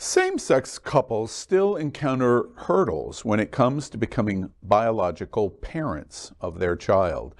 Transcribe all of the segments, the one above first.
Same-sex couples still encounter hurdles when it comes to becoming biological parents of their child.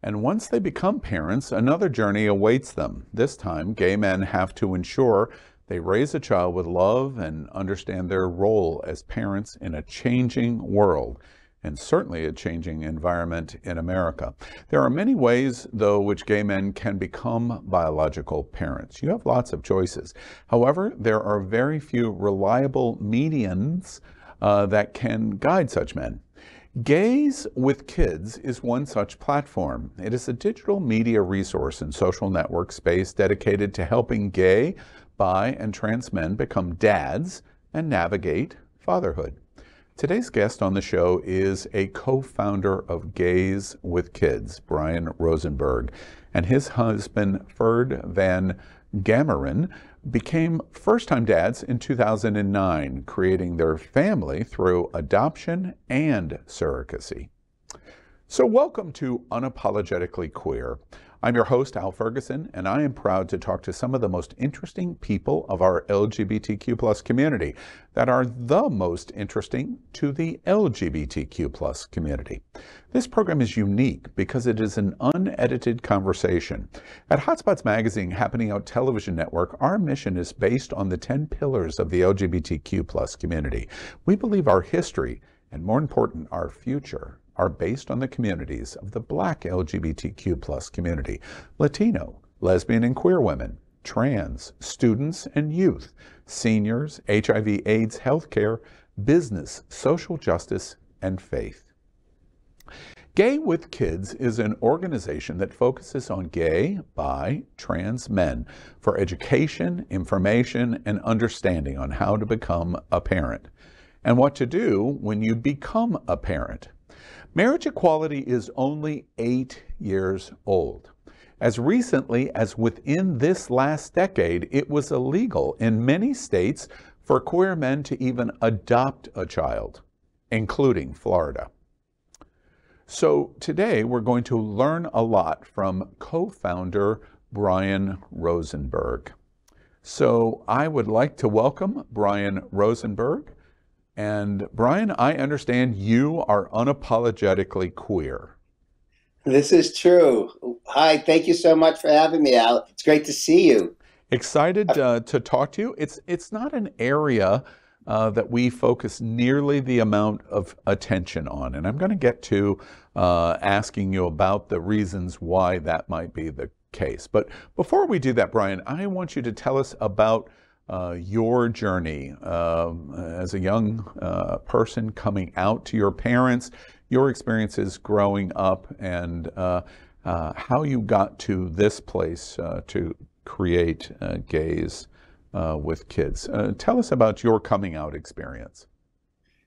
And once they become parents, another journey awaits them. This time, gay men have to ensure they raise a child with love and understand their role as parents in a changing world, and certainly a changing environment in America. There are many ways, though, which gay men can become biological parents. You have lots of choices. However, there are very few reliable medians that can guide such men. Gays with Kids is one such platform. It is a digital media resource and social network space dedicated to helping gay, bi, and trans men become dads and navigate fatherhood. Today's guest on the show is a co-founder of Gays with Kids, Brian Rosenberg, and his husband, Ferd Van Gameren, became first-time dads in 2009, creating their family through adoption and surrogacy. So welcome to Unapologetically Queer. I'm your host, Al Ferguson, and I am proud to talk to some of the most interesting people of our LGBTQ+ community that are the most interesting to the LGBTQ+ community. This program is unique because it is an unedited conversation. At Hotspots Magazine, Happening Out Television Network, our mission is based on the 10 pillars of the LGBTQ+ community. We believe our history, and more important, our future, are based on the communities of the Black LGBTQ+ community, Latino, lesbian and queer women, trans, students and youth, seniors, HIV/AIDS healthcare, business, social justice, and faith. Gay with Kids is an organization that focuses on gay, bi, trans men for education, information, and understanding on how to become a parent and what to do when you become a parent. Marriage equality is only 8 years old. As recently as within this last decade, it was illegal in many states for queer men to even adopt a child, including Florida. So today we're going to learn a lot from co-founder Brian Rosenberg. So I would like to welcome Brian Rosenberg. And Brian, I understand you are unapologetically queer. This is true. Hi, thank you so much for having me, Al. It's great to see you. Excited to talk to you. It's not an area that we focus nearly the amount of attention on. And I'm going to get to asking you about the reasons why that might be the case. But before we do that, Brian, I want you to tell us about your journey as a young person coming out to your parents, your experiences growing up, and how you got to this place to create Gays with Kids. Tell us about your coming out experience.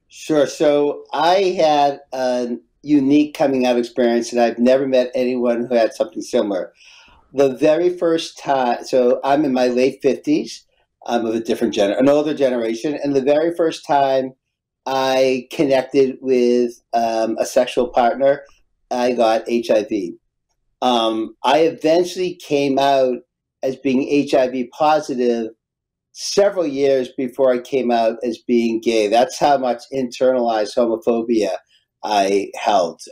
Sure. So I had a unique coming out experience, and I've never met anyone who had something similar. The very first time, so I'm in my late 50s. I'm of a different an older generation. And the very first time I connected with a sexual partner, I got HIV. I eventually came out as being HIV positive several years before I came out as being gay. That's how much internalized homophobia I held.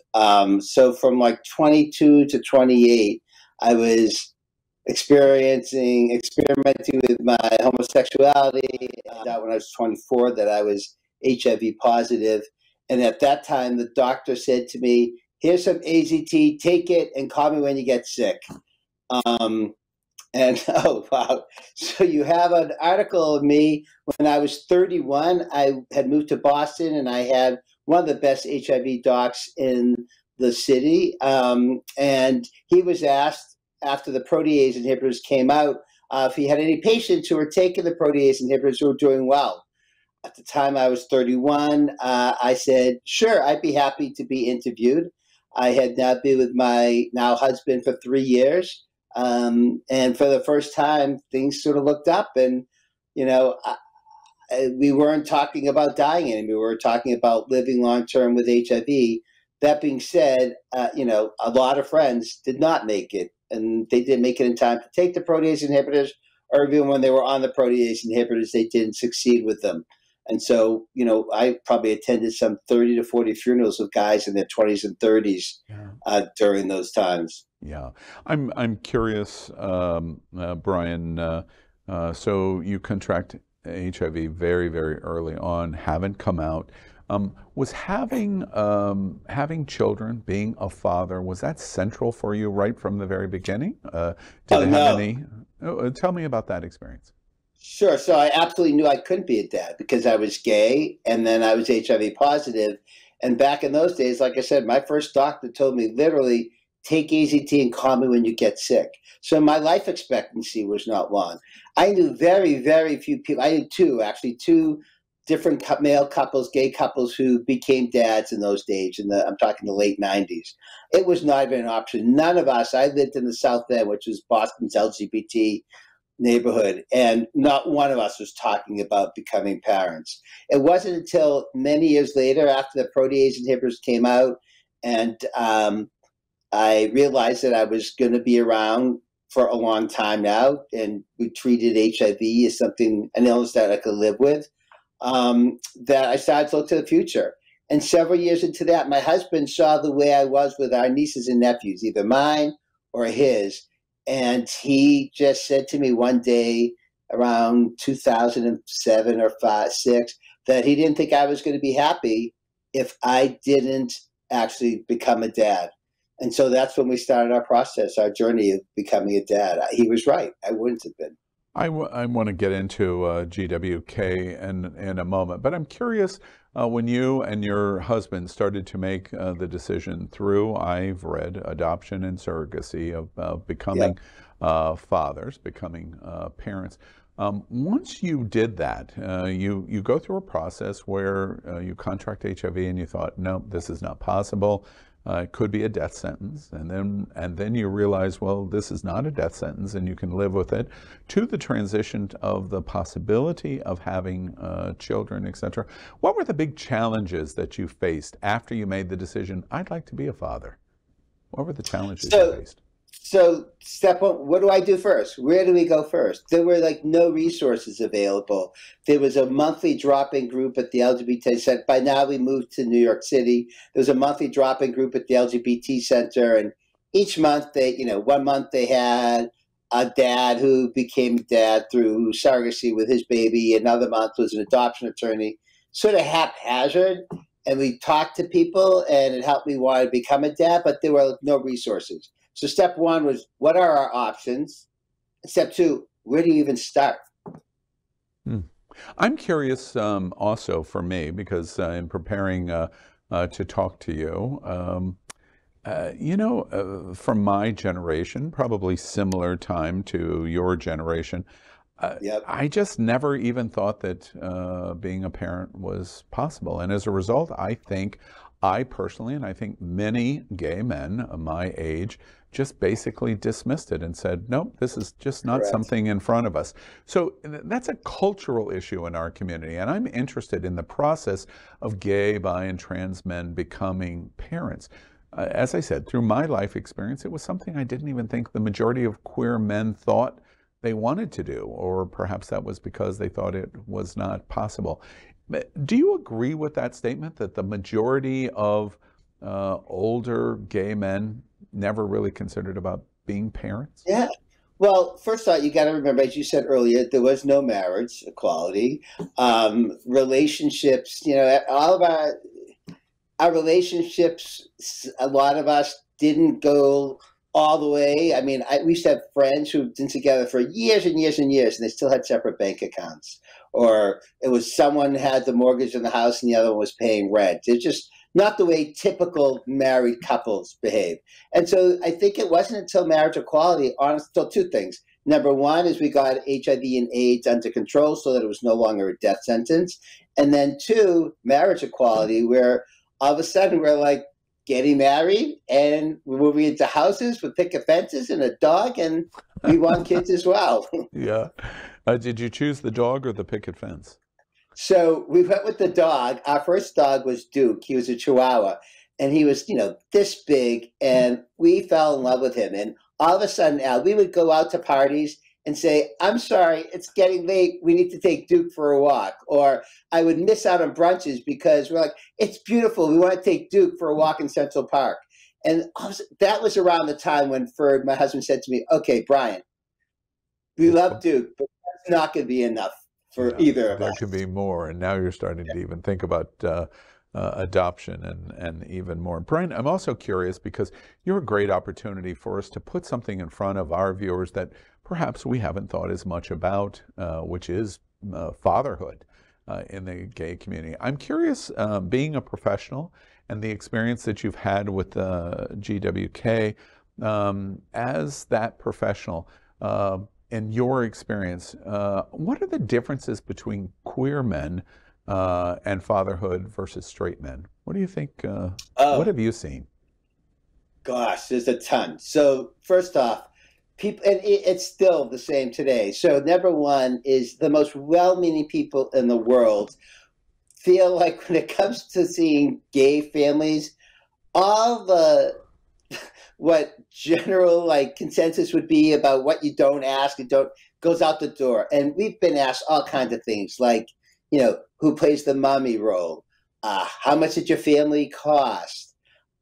So from like 22 to 28, I was experimenting with my homosexuality. When I was 24, that I was HIV positive. And at that time, the doctor said to me, here's some AZT, take it and call me when you get sick. And oh, wow. So you have an article of me when I was 31. I had moved to Boston and I had one of the best HIV docs in the city. And he was asked, after the protease inhibitors came out, if he had any patients who were taking the protease inhibitors who were doing well. At the time I was 31, I said, sure, I'd be happy to be interviewed. I had now been with my now husband for 3 years. And for the first time, things sort of looked up and, you know, we weren't talking about dying anymore. We were talking about living long-term with HIV. That being said, you know, a lot of friends did not make it, and they didn't make it in time to take the protease inhibitors, or even when they were on the protease inhibitors, they didn't succeed with them. And so, I probably attended some 30 to 40 funerals of guys in their 20s and 30s during those times. Yeah, I'm curious, Brian. So you contract HIV very, very early on, haven't come out. Was having children, being a father, was that central for you right from the very beginning? Did it have any? Tell me about that experience. Sure. So I absolutely knew I couldn't be a dad because I was gay and then I was HIV positive. And back in those days, like I said, my first doctor told me literally, take AZT and call me when you get sick. So my life expectancy was not long. I knew very, very few people. I knew two different male couples, gay couples who became dads in those days. I'm talking the late 90s. It was not even an option. None of us, I lived in the South End, which was Boston's LGBT neighborhood, and not one of us was talking about becoming parents. It wasn't until many years later, after the protease inhibitors came out, and I realized that I was going to be around for a long time now, and we treated HIV as an illness that I could live with, that I started to look to the future. And several years into that, my husband saw the way I was with our nieces and nephews, either mine or his. And he just said to me one day around 2007 or 6, that he didn't think I was going to be happy if I didn't actually become a dad. And so that's when we started our process, our journey of becoming a dad. He was right. I wouldn't have been. I want to get into GWK in a moment, but I'm curious, when you and your husband started to make the decision through, I've read, adoption and surrogacy of becoming fathers, becoming parents. Once you did that, you go through a process where you contract HIV and you thought, no, this is not possible. It could be a death sentence, and then you realize, well, this is not a death sentence, and you can live with it. To the transition of the possibility of having children, etc. What were the big challenges that you faced after you made the decision? I'd like to be a father. What were the challenges you faced? So step one, what do I do first? Where do we go first? There were no resources available. There was a monthly drop-in group at the LGBT Center. By now we moved to New York City. There was a monthly drop-in group at the LGBT Center. And each month one month they had a dad who became dad through surrogacy with his baby. Another month was an adoption attorney, sort of haphazard. And we talked to people and it helped me want to become a dad, but there were no resources. So step one was, what are our options? Step two, where do you even start? I'm curious also for me, because in preparing to talk to you, from my generation, probably similar time to your generation, I just never even thought that being a parent was possible. And as a result, I think I personally, and I think many gay men my age, just basically dismissed it and said, nope, this is just not something in front of us. So that's a cultural issue in our community. And I'm interested in the process of gay, bi, and trans men becoming parents. As I said, through my life experience, it was something I didn't even think the majority of queer men thought they wanted to do, or perhaps that was because they thought it was not possible. Do you agree with that statement, that the majority of older gay men never really considered about being parents? Yeah. Well, first off, you got to remember, as you said earlier, there was no marriage equality. Relationships, all of our relationships, a lot of us didn't go all the way. I mean, we used to have friends who've been together for years and years and years, and they still had separate bank accounts. Or it was someone had the mortgage in the house and the other one was paying rent. It's just not the way typical married couples behave. And so I think it wasn't until marriage equality, until two things. Number one is we got HIV and AIDS under control so that it was no longer a death sentence. And then two, marriage equality, where all of a sudden we're getting married and we're moving into houses with picket fences and a dog, and we want kids as well. Yeah. Did you choose the dog or the picket fence? So we went with the dog. Our first dog was Duke. He was a Chihuahua, and he was, this big, and we fell in love with him. And all of a sudden, Al, we would go out to parties, and say, I'm sorry, it's getting late. We need to take Duke for a walk. Or I would miss out on brunches because we're like, it's beautiful. We want to take Duke for a walk in Central Park. And that was around the time when Ferg, my husband, said to me, okay, Brian, we love Duke, but that's not going to be enough for either of us. There could be more. And now you're starting to even think about adoption and even more. Brian, I'm also curious because you're a great opportunity for us to put something in front of our viewers that perhaps we haven't thought as much about, which is fatherhood in the gay community. I'm curious, being a professional and the experience that you've had with GWK, as that professional, in your experience, what are the differences between queer men and fatherhood versus straight men? What do you think? What have you seen? Gosh, there's a ton. So first off, people, and it's still the same today. So number one is the most well-meaning people in the world feel like when it comes to seeing gay families, all the what general like consensus would be about what you don't ask and don't goes out the door. And we've been asked all kinds of things like, you know, who plays the mommy role? How much did your family cost?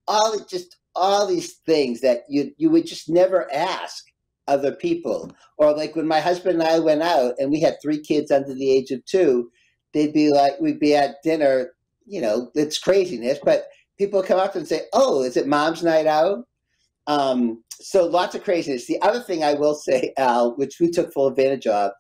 All these things that you would just never ask other people. Or like when my husband and I went out and we had 3 kids under the age of 2, they'd be like, we'd be at dinner, you know, it's craziness, but people come up and say, oh, is it mom's night out? So lots of craziness. The other thing I will say, Al, which we took full advantage of,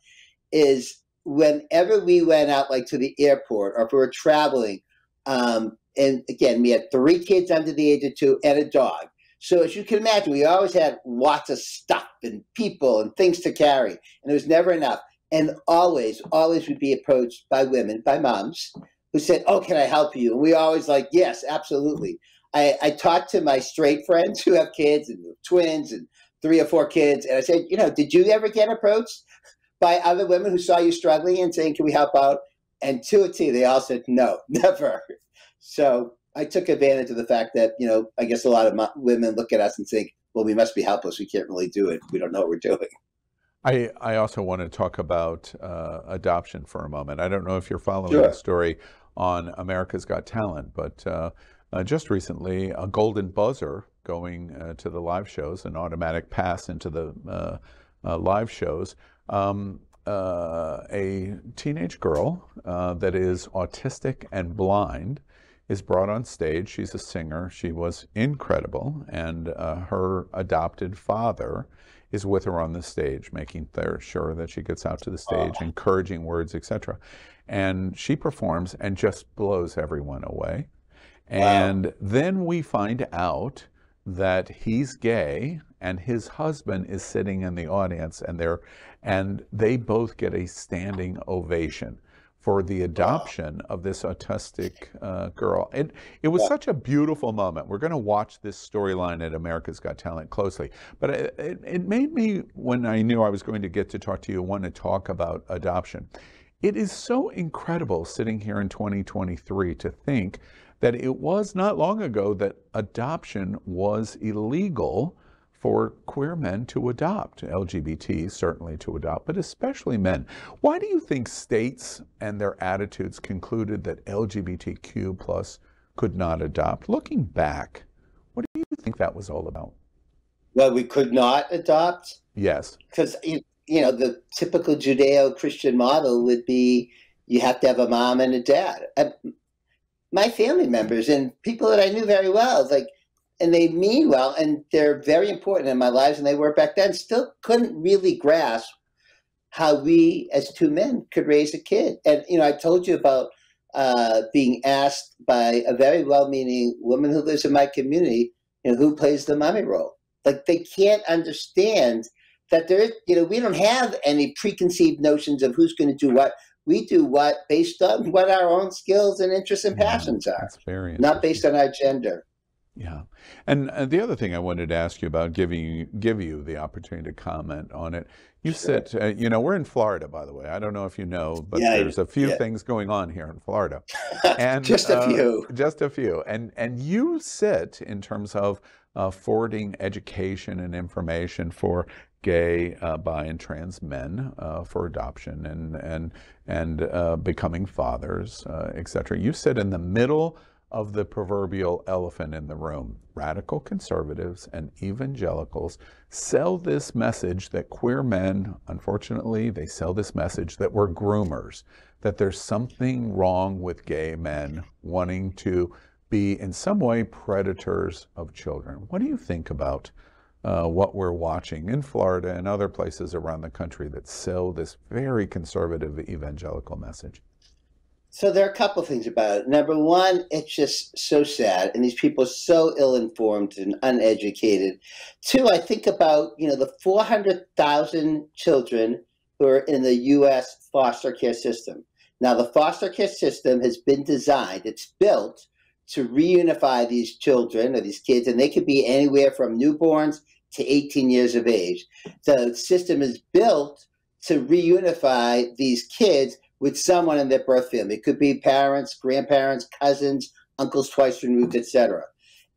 is whenever we went out like to the airport or if we were traveling, and again, we had 3 kids under the age of 2 and a dog. So as you can imagine, we always had lots of stuff and people and things to carry, and it was never enough. And always would be approached by women, by moms, who said, oh, can I help you? And we always like, yes, absolutely. I talked to my straight friends who have kids and twins and 3 or 4 kids. And I said, you know, did you ever get approached by other women who saw you struggling and saying, can we help out? And to a T, they all said, no, never. So I took advantage of the fact that, you know, I guess a lot of women look at us and think, well, we must be helpless. We can't really do it. We don't know what we're doing. I also want to talk about adoption for a moment. I don't know if you're following the story on America's Got Talent, but just recently, a golden buzzer going to the live shows, an automatic pass into the live shows. A teenage girl that is autistic and blind is brought on stage. She's a singer. She was incredible, and her adopted father is with her on the stage, making sure that she gets out to the stage, encouraging words, etc. And she performs and just blows everyone away. And then we find out that he's gay and his husband is sitting in the audience, and they both get a standing ovation for the adoption of this autistic girl. It was such a beautiful moment. We're going to watch this storyline at America's Got Talent closely. But it made me, when I knew I was going to get to talk to you, want to talk about adoption. It is so incredible sitting here in 2023 to think that it was not long ago that adoption was illegal for queer men to adopt, LGBT certainly to adopt, but especially men. Why do you think states and their attitudes concluded that LGBTQ plus could not adopt? Looking back, what do you think that was all about? Well, we could not adopt? Yes. Because, you know, the typical Judeo-Christian model would be you have to have a mom and a dad. My family members and people that I knew very well, like, and they mean well, and they're very important in my lives, and they were back then, still couldn't really grasp how we as 2 men could raise a kid. And, you know, I told you about being asked by a very well-meaning woman who lives in my community, you know, who plays the mommy role. Like, they can't understand that there, you know, we don't have any preconceived notions of who's going to do what. We do what based on what our own skills and interests and passions are, that's very not based on our gender. Yeah. And the other thing I wanted to ask you about, give you the opportunity to comment on it. You sit, you know, we're in Florida, by the way. I don't know if you know, but there's a few things going on here in Florida. And just a few. Just a few. And you sit in terms of forwarding education and information for gay, bi, and trans men for adoption and becoming fathers, etc. You sit in the middle of the proverbial elephant in the room. Radical conservatives and evangelicals sell this message that queer men, unfortunately, they sell this message that we're groomers, that there's something wrong with gay men wanting to be in some way predators of children. What do you think about what we're watching in Florida and other places around the country that sell this very conservative evangelical message? So there are a couple of things about it. Number one, it's just so sad, and these people are so ill-informed and uneducated. Two, I think about, the 400,000 children who are in the U.S. foster care system. Now, the foster care system has been designed, it's built to reunify these children or these kids, and they could be anywhere from newborns to 18 years of age. The system is built to reunify these kids with someone in their birth family. It could be parents, grandparents, cousins, uncles twice removed, etc.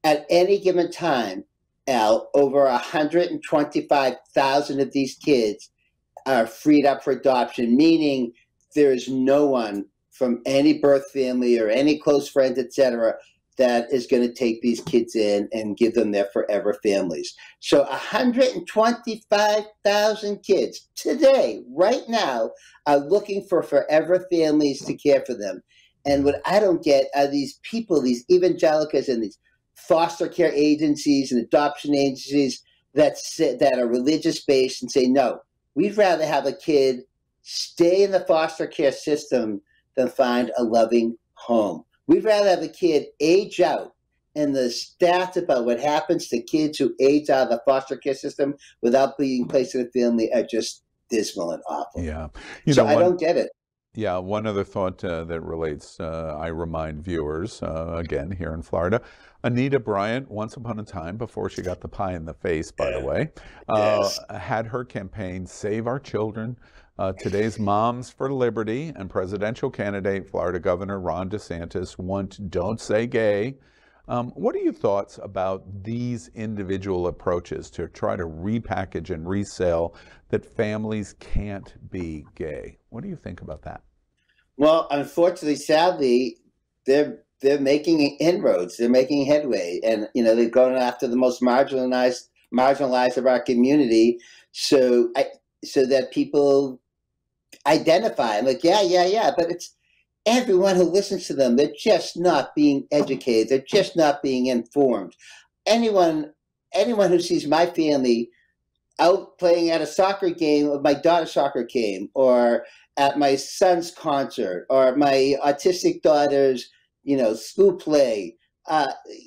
At any given time, Al, over 125,000 of these kids are freed up for adoption, meaning there is no one from any birth family or any close friends, etc., that is going to take these kids in and give them their forever families. So 125,000 kids today, right now, are looking for forever families to care for them. And what I don't get are these people, these evangelicals and these foster care agencies and adoption agencies that are religious-based and say, no, we'd rather have a kid stay in the foster care system than find a loving home. We'd rather have a kid age out, and the stats about what happens to kids who age out of the foster care system without being placed in a family are just dismal and awful. Yeah. I don't get it. Yeah, one other thought that relates, I remind viewers, again, here in Florida, Anita Bryant, once upon a time, before she got the pie in the face, by the way, Yes. had her campaign, Save Our Children. Today's Moms for Liberty and presidential candidate, Florida Governor Ron DeSantis, want Don't Say Gay. What are your thoughts about these individual approaches to try to repackage and resell that families can't be gay? What do you think about that? Well, unfortunately, sadly, they're making inroads. They're making headway, and they're going after the most marginalized of our community, so that people identify. I'm like, yeah, but it's everyone who listens to them. They're just not being educated. They're just not being informed. Anyone who sees my family out playing at a soccer game, of my daughter's soccer game, or at my son's concert, or my autistic daughter's, school play,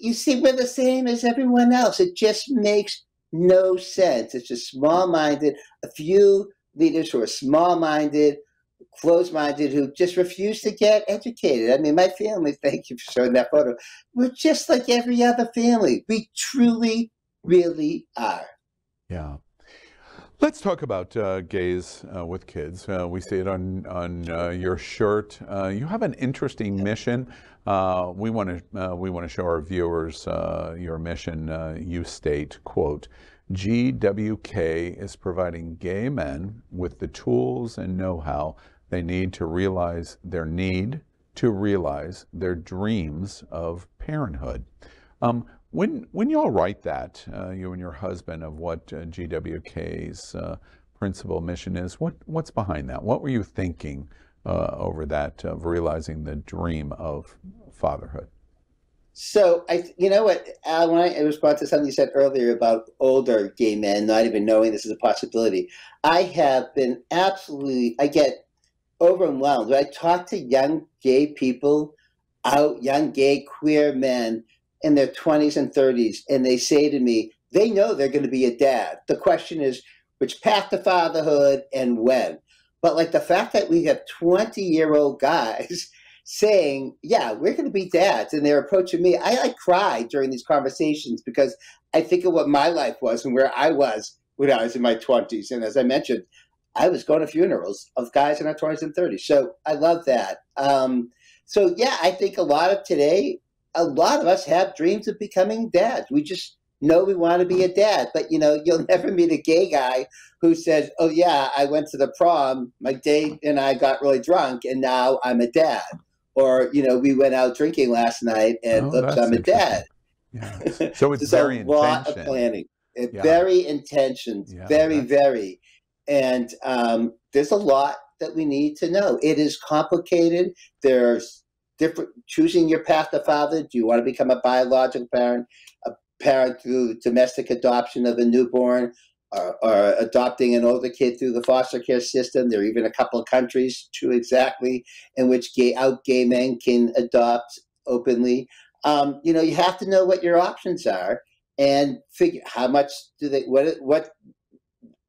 you see, we're the same as everyone else. It just makes no sense. It's just small-minded. A few leaders who are small-minded, closed-minded, who just refuse to get educated. I mean, my family, thank you for showing that photo, we're just like every other family. We truly, really are. Yeah. Let's talk about gays with kids. We see it on your shirt. You have an interesting mission. We want to show our viewers your mission. You state, quote, GWK is providing gay men with the tools and know-how they need to realize their dreams of parenthood. When y'all write that, you and your husband, of what GWK's principal mission is, what's behind that? What were you thinking over that, of realizing the dream of fatherhood? So you know what, Al, when I respond to something you said earlier about older gay men not even knowing this is a possibility, I have been I get overwhelmed. When I talk to young gay people, young gay queer men in their 20s and 30s, and they say to me, they know they're going to be a dad. The question is, which path to fatherhood and when? But like the fact that we have 20-year-old guys saying, yeah, we're going to be dads, and they're approaching me. I cry during these conversations because I think of what my life was and where I was when I was in my 20s. And as I mentioned, I was going to funerals of guys in our 20s and 30s. So I love that. So yeah, I think a lot of us have dreams of becoming dads. We just No, we want to be a dad. But, you know, you'll never meet a gay guy who says, oh, yeah, I went to the prom, my date and I got really drunk, and now I'm a dad. Or, you know, we went out drinking last night and Oh, oops, that's I'm a interesting. dad. Yeah. So it's There's a very lot of intention. planning, Yeah. very intentions, Yeah. very, very. And there's a lot that we need to know. It is complicated. There's different choosing your path to father. Do you want to become a biological parent, a parent through domestic adoption of a newborn, or adopting an older kid through the foster care system? There are even a couple of countries, true exactly, in which gay men can adopt openly. You know, you have to know what your options are and figure how much do they, what,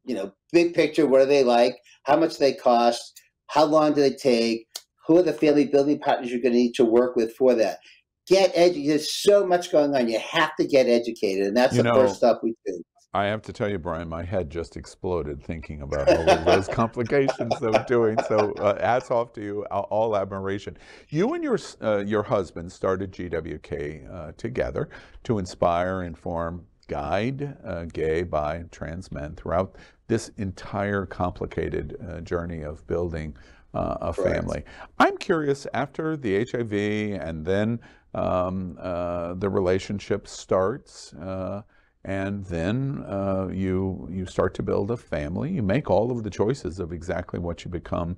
you know, big picture, what are they like, how much they cost, how long do they take, who are the family building partners you're going to need to work with for that. Get educated. There's so much going on. You have to get educated, and that's You the first know, stuff we do. I have to tell you, Brian, my head just exploded thinking about all of those complications of doing. So hats off to you, all admiration. You and your husband started GWK together to inspire, inform, guide gay, bi, and trans men throughout this entire complicated journey of building a family. I'm curious, after the HIV and then the relationship starts, and then you start to build a family. You make all of the choices of exactly what you become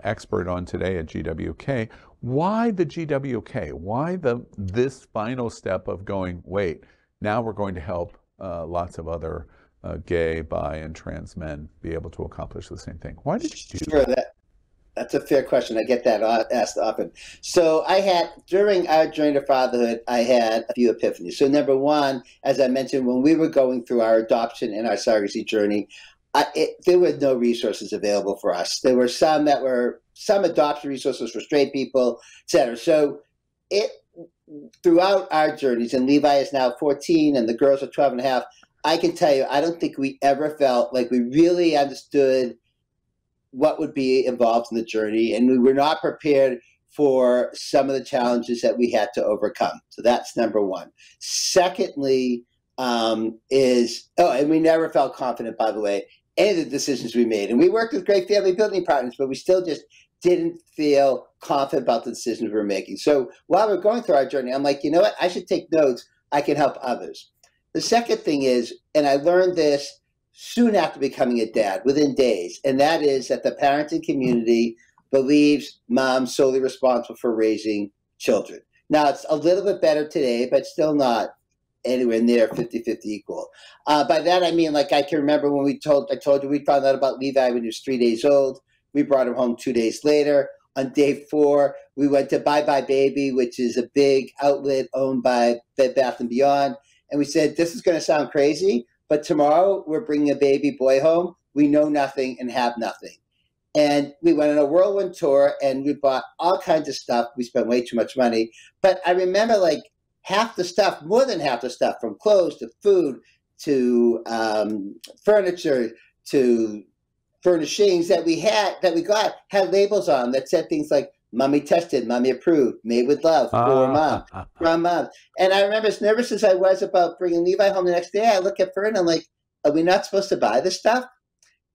expert on today at GWK. Why the GWK? Why this final step of going, wait, now we're going to help lots of other gay, bi, and trans men be able to accomplish the same thing? Why did you do that? That's a fair question. I get that asked often. So during our journey to fatherhood, I had a few epiphanies. So number one, as I mentioned, when we were going through our adoption and our surrogacy journey, there were no resources available for us. There were some adoption resources for straight people, et cetera. So throughout our journeys, and Levi is now 14 and the girls are 12 and a half, I can tell you, I don't think we ever felt like we really understood what would be involved in the journey, and we were not prepared for some of the challenges that we had to overcome. So that's number one. Secondly, and we never felt confident, by the way, any of the decisions we made. And we worked with great family building partners, but we still just didn't feel confident about the decisions we were making. So while we're going through our journey, I'm like, you know what? I should take notes. I can help others. The second thing is, and I learned this soon after becoming a dad, within days, and that is that the parenting community believes mom's solely responsible for raising children. Now, it's a little bit better today, but still not anywhere near 50-50 equal. By that, I mean, like, I can remember when I told you we found out about Levi when he was 3 days old. We brought him home 2 days later. On day 4, we went to Bye Bye Baby, which is a big outlet owned by Bed Bath & Beyond. And we said, this is going to sound crazy, but tomorrow we're bringing a baby boy home. We know nothing and have nothing. And we went on a whirlwind tour and we bought all kinds of stuff. We spent way too much money. But I remember, like, half the stuff, more than half the stuff, from clothes to food to furniture to furnishings that we got had labels on that said things like "Mommy tested, Mommy approved, made with love, for mom, from mom." And I remember, as nervous as I was about bringing Levi home the next day, I look at Fern and I'm like, "Are we not supposed to buy this stuff?"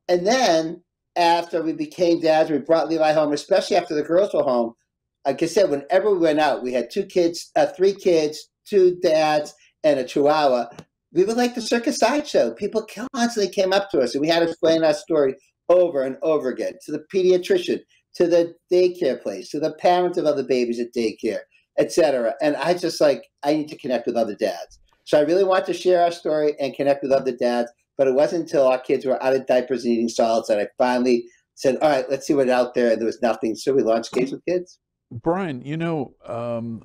And then after we became dads, we brought Levi home, especially after the girls were home. Like I said, whenever we went out, we had 3 kids, 2 dads, and a chihuahua. We were like the circus sideshow. People constantly came up to us, and we had to explain our story over and over again to the pediatrician, to the daycare place, to the parents of other babies at daycare, etc. And I just I need to connect with other dads. So I really want to share our story and connect with other dads. But it wasn't until our kids were out of diapers and eating solids that I finally said, all right, let's see what's out there. And there was nothing. So we launched Gays with Kids. Brian, you know,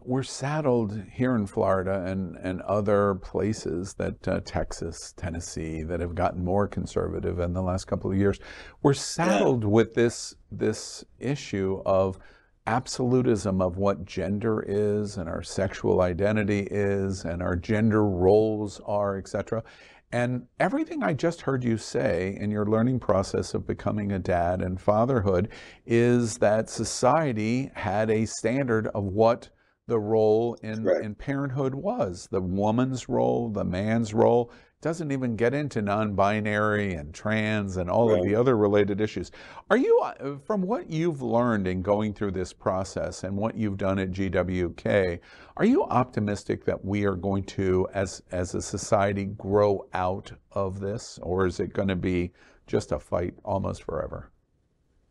we're saddled here in Florida and other places that Texas, Tennessee, that have gotten more conservative in the last couple of years. We're saddled with this issue of absolutism of what gender is and our sexual identity is and our gender roles are, etc. And everything I just heard you say in your learning process of becoming a dad and fatherhood is that society had a standard of what the role Right. in parenthood was, the woman's role, the man's role. Doesn't even get into non-binary and trans and all of the Right. other related issues. Are you, from what you've learned in going through this process and what you've done at GWK, are you optimistic that we are going to, as a society, grow out of this, or is it going to be just a fight almost forever?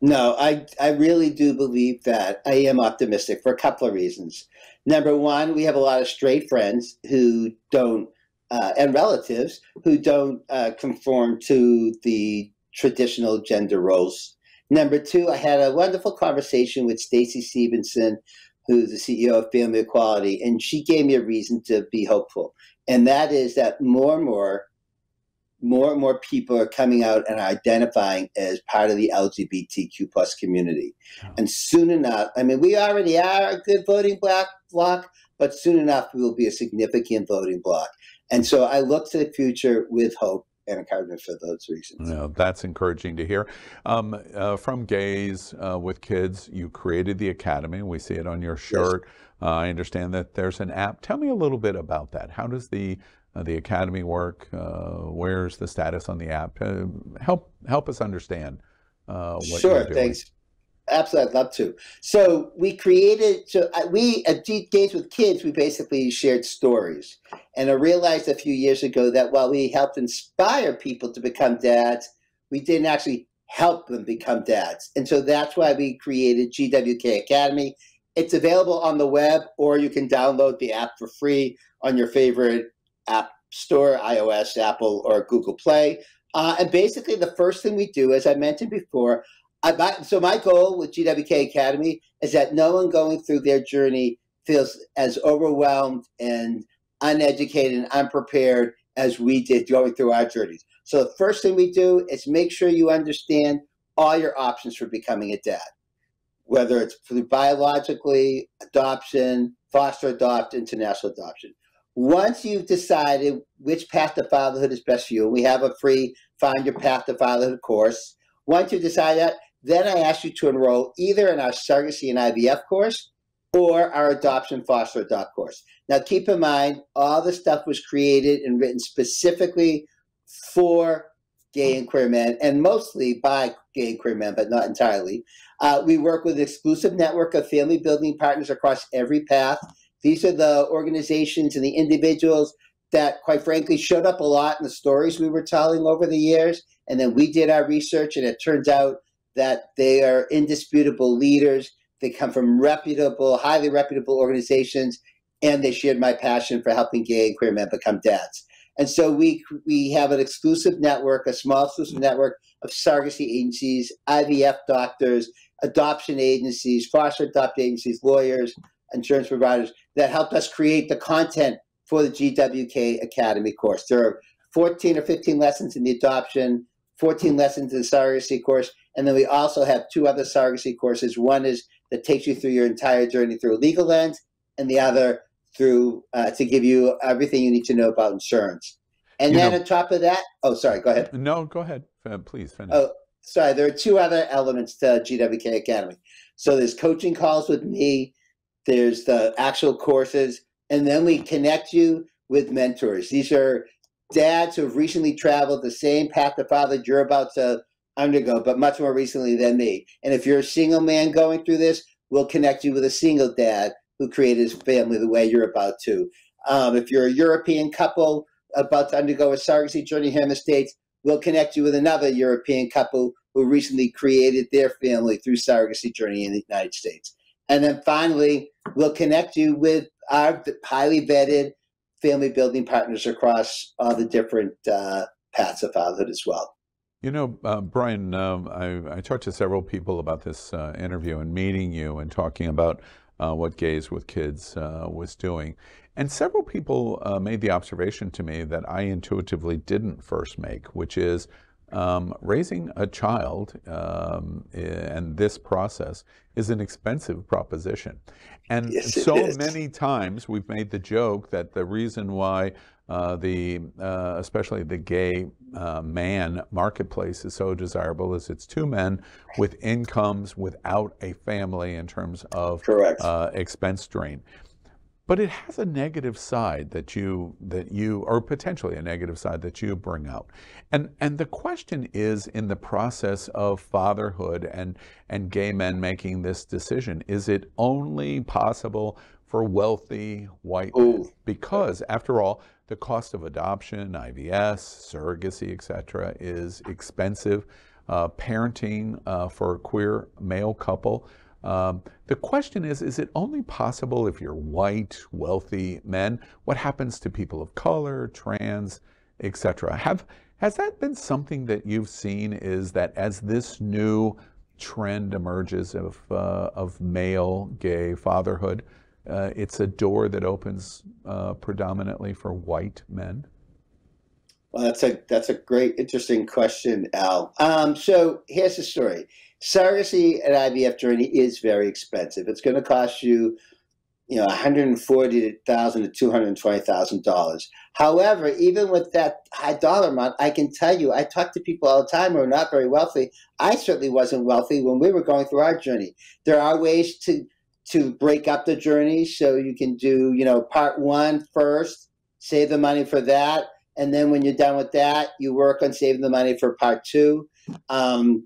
No, I really do believe that. I am optimistic for a couple of reasons. Number one, we have a lot of straight friends who don't, and relatives who don't conform to the traditional gender roles. Number two, I had a wonderful conversation with Stacy Stevenson, who's the CEO of Family Equality, and she gave me a reason to be hopeful. And that is that more and more people are coming out and identifying as part of the LGBTQ plus community. Oh. And soon enough, I mean, we already are a good voting block, but soon enough, we will be a significant voting block. And so I look to the future with hope and encouragement for those reasons. No, that's encouraging to hear. From Gays with Kids, you created the Academy. We see it on your shirt. Yes. I understand that there's an app. Tell me a little bit about that. How does the Academy work? Where's the status on the app? Help us understand what Sure, you're doing. thanks. Absolutely, I'd love to. So we created, we at Gays with Kids, we basically shared stories. And I realized a few years ago that while we helped inspire people to become dads, we didn't actually help them become dads. And so that's why we created GWK Academy. It's available on the web, or you can download the app for free on your favorite app store, iOS, Apple, or Google Play. And basically the first thing we do, as I mentioned before, so my goal with GWK Academy is that no one going through their journey feels as overwhelmed and uneducated and unprepared as we did going through our journeys. So the first thing we do is make sure you understand all your options for becoming a dad, whether it's through biologically, adoption, foster adopt, international adoption. Once you've decided which path to fatherhood is best for you, we have a free Find Your Path to Fatherhood course. Once you decide that, then I ask you to enroll either in our Surrogacy and IVF course or our Adoption Foster Adopt course. Now, keep in mind, all the stuff was created and written specifically for gay and queer men, and mostly by gay and queer men, but not entirely. We work with an exclusive network of family building partners across every path. These are the organizations and the individuals that, quite frankly, showed up a lot in the stories we were telling over the years. And then we did our research, and it turns out that they are indisputable leaders. They come from reputable, highly reputable organizations, and they shared my passion for helping gay and queer men become dads. And so we have an exclusive network, a small exclusive network of surrogacy agencies, IVF doctors, adoption agencies, foster adopt agencies, lawyers, insurance providers that helped us create the content for the GWK Academy course. There are 14 or 15 lessons in the adoption, 14 lessons in the surrogacy course, and then we also have two other surrogacy courses. One is that takes you through your entire journey through a legal lens, and the other through to give you everything you need to know about insurance. And then on top of that, oh, sorry, go ahead. No, go ahead. Please finish. Oh, sorry, there are two other elements to GWK Academy. So there's coaching calls with me, there's the actual courses, and then we connect you with mentors. These are dads who have recently traveled the same path to fatherhood you're about to undergo, but much more recently than me. And if you're a single man going through this, we'll connect you with a single dad who created his family the way you're about to. If you're a European couple about to undergo a surrogacy journey here in the States, we'll connect you with another European couple who recently created their family through surrogacy journey in the United States. And then finally, we'll connect you with our highly vetted family building partners across all the different paths of fatherhood as well. You know, Brian, I talked to several people about this interview and meeting you and talking about what Gays with Kids was doing. And several people made the observation to me that I intuitively didn't first make, which is raising a child and this process is an expensive proposition. And Yes, so many times we've made the joke that the reason why especially the gay man marketplace is so desirable is it's two men with incomes without a family in terms of correct. Expense drain. But it has a negative side or potentially a negative side that you bring out. And the question is, in the process of fatherhood and gay men making this decision, is it only possible for wealthy white men? Oh, Because after all, the cost of adoption, IVS, surrogacy, etc., is expensive. Parenting for a queer male couple. The question is it only possible if you're white, wealthy men? What happens to people of color, trans, etc.? Has that been something that you've seen, is that as this new trend emerges of male gay fatherhood, it's a door that opens predominantly for white men? well, that's a great, interesting question, Al. So here's the story. Surrogacy and IVF journey is very expensive. It's going to cost you, $140,000 to $220,000. However, even with that high dollar amount, I can tell you, I talk to people all the time who are not very wealthy. I certainly wasn't wealthy when we were going through our journey. There are ways to break up the journey, so you can do, part one first, save the money for that, and then when you're done with that, you work on saving the money for part two. Our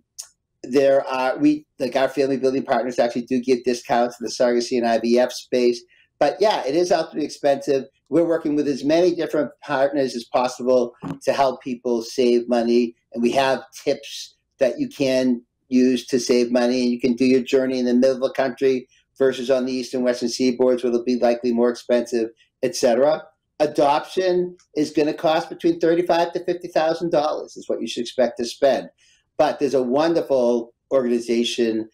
family building partners actually do give discounts to the surrogacy and IVF space. But yeah, it is ultimately expensive. We're working with as many different partners as possible to help people save money. And we have tips that you can use to save money. And you can do your journey in the middle of the country versus on the east and western seaboards, where it'll be likely more expensive, etc. Adoption is going to cost between $35,000 to $50,000 is what you should expect to spend. But there's a wonderful organization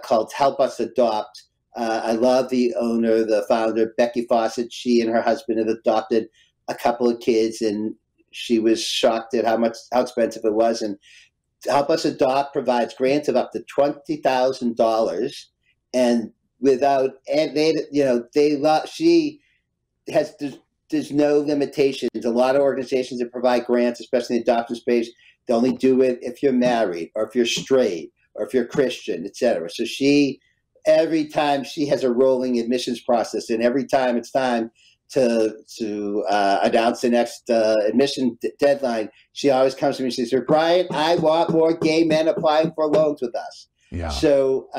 called Help Us Adopt. I love the owner, the founder, Becky Fawcett. She and her husband have adopted a couple of kids, and she was shocked at how expensive it was. And Help Us Adopt provides grants of up to $20,000, and she has. There's no limitations. A lot of organizations that provide grants, especially in the adoption space, they only do it if you're married or if you're straight or if you're Christian, etc. So every time she has a rolling admissions process, and every time it's time to announce the next admission deadline, she always comes to me and she says, "Brian, I want more gay men applying for loans with us." Yeah. So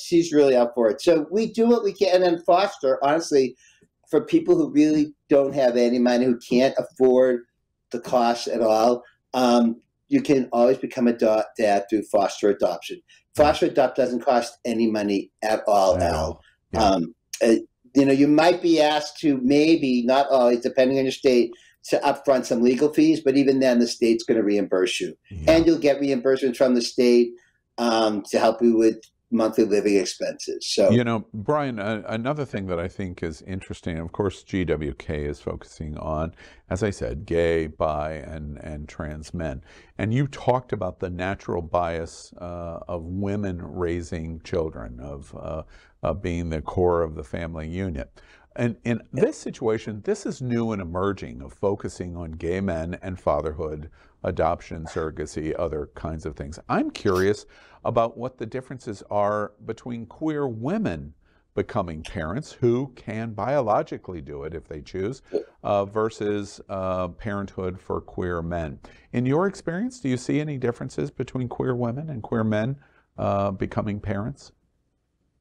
she's really up for it. So we do what we can, and foster, honestly, for people who really don't have any money, who can't afford the cost at all, you can always become a dad through foster adoption. Foster adopt doesn't cost any money at all, Al. Yeah. You might be asked to, maybe, not always, depending on your state, to upfront some legal fees, but even then the state's going to reimburse you. Yeah. And you'll get reimbursements from the state to help you with monthly living expenses. So, Brian, another thing that I think is interesting, of course, GWK is focusing on, as I said, gay, bi, and trans men. And you talked about the natural bias of women raising children, of being the core of the family unit. And in this situation, this is new and emerging, of focusing on gay men and fatherhood, adoption, surrogacy, other kinds of things. I'm curious about what the differences are between queer women becoming parents, who can biologically do it if they choose, versus parenthood for queer men. In your experience, do you see any differences between queer women and queer men becoming parents?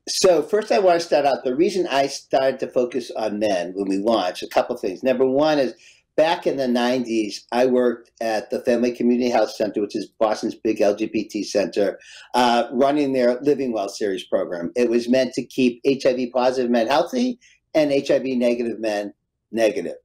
So first I want to start out, the reason I started to focus on men when we launched, a couple of things. Number one is, back in the 90s, I worked at the Family Community Health Center, which is Boston's big LGBT center, running their Living Well series program. It was meant to keep HIV-positive men healthy and HIV-negative men negative.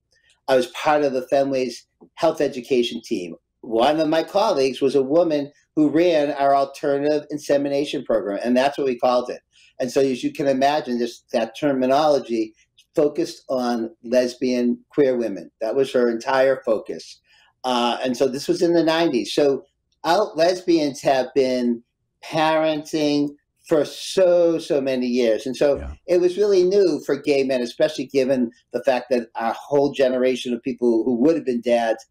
I was part of the family's health education team. One of my colleagues was a woman who ran our alternative insemination program, and that's what we called it. And so, as you can imagine, that terminology focused on lesbian queer women. That was her entire focus. And so this was in the 90s. So lesbians have been parenting for so many years. And so It was really new for gay men, especially given the fact that our whole generation of people who would have been dads,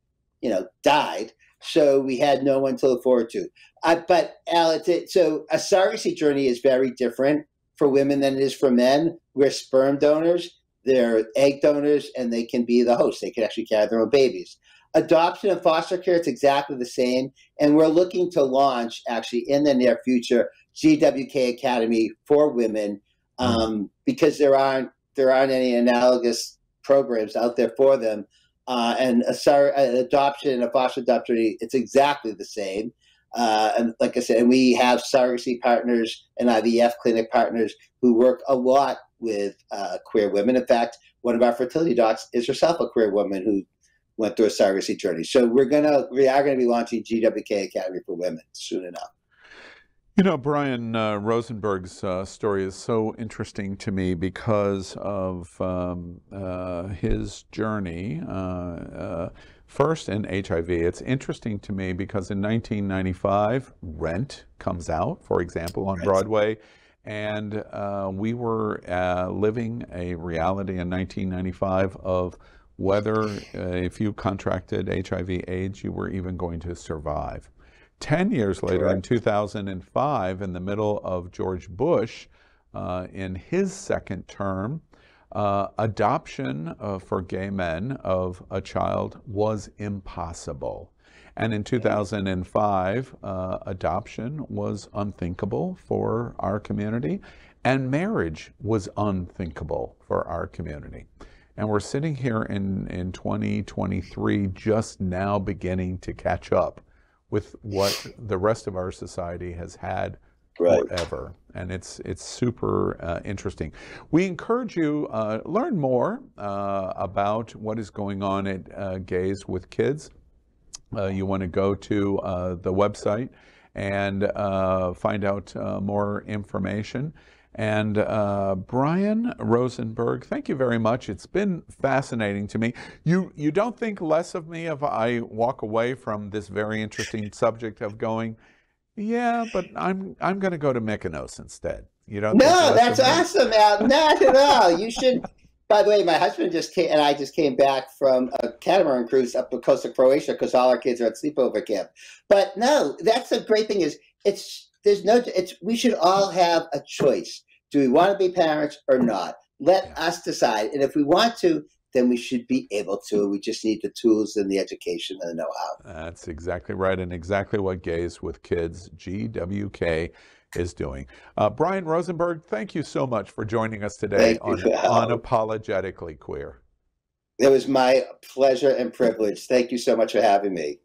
died. So we had no one to look forward to. But Al, so a surrogacy journey is very different for women than it is for men. We're sperm donors. they're egg donors, and they can be the host. They can actually carry their own babies. Adoption and foster care, it's exactly the same. And we're looking to launch, actually, in the near future, GWK Academy for women, because there aren't any analogous programs out there for them. And an adoption and a foster adoption, it's exactly the same. And like I said, and we have surrogacy partners and IVF clinic partners who work a lot with queer women. In fact, one of our fertility docs is herself a queer woman who went through a surrogacy journey. So we are gonna be launching GWK Academy for Women soon enough. You know, Brian Rosenberg's story is so interesting to me because of his journey, first in HIV. It's interesting to me because in 1995, Rent comes out, for example, on Broadway, and we were living a reality in 1995 of whether if you contracted HIV/AIDS, you were even going to survive. 10 years later, in 2005, in the middle of George Bush, in his second term, adoption for gay men of a child was impossible. And in 2005, adoption was unthinkable for our community, and marriage was unthinkable for our community. And we're sitting here in 2023, just now beginning to catch up with what the rest of our society has had forever. And it's super interesting. We encourage you learn more about what is going on at Gays with Kids. You want to go to the website and find out more information. And Brian Rosenberg, thank you very much. It's been fascinating to me. You don't think less of me if I walk away from this very interesting subject of going, yeah, but I'm going to go to Mykonos instead. You don't? No, that's awesome, Al. Not at all. You should. By the way, my husband and I just came back from a catamaran cruise up the coast of Croatia because all our kids are at sleepover camp. But no, that's the great thing is we should all have a choice. Do we want to be parents or not? Let us decide. And if we want to, then we should be able to. We just need the tools and the education and the know-how. That's exactly right, and exactly what Gays with Kids, GWK, is doing. Brian Rosenberg, thank you so much for joining us today on Unapologetically Queer. It was my pleasure and privilege. Thank you so much for having me.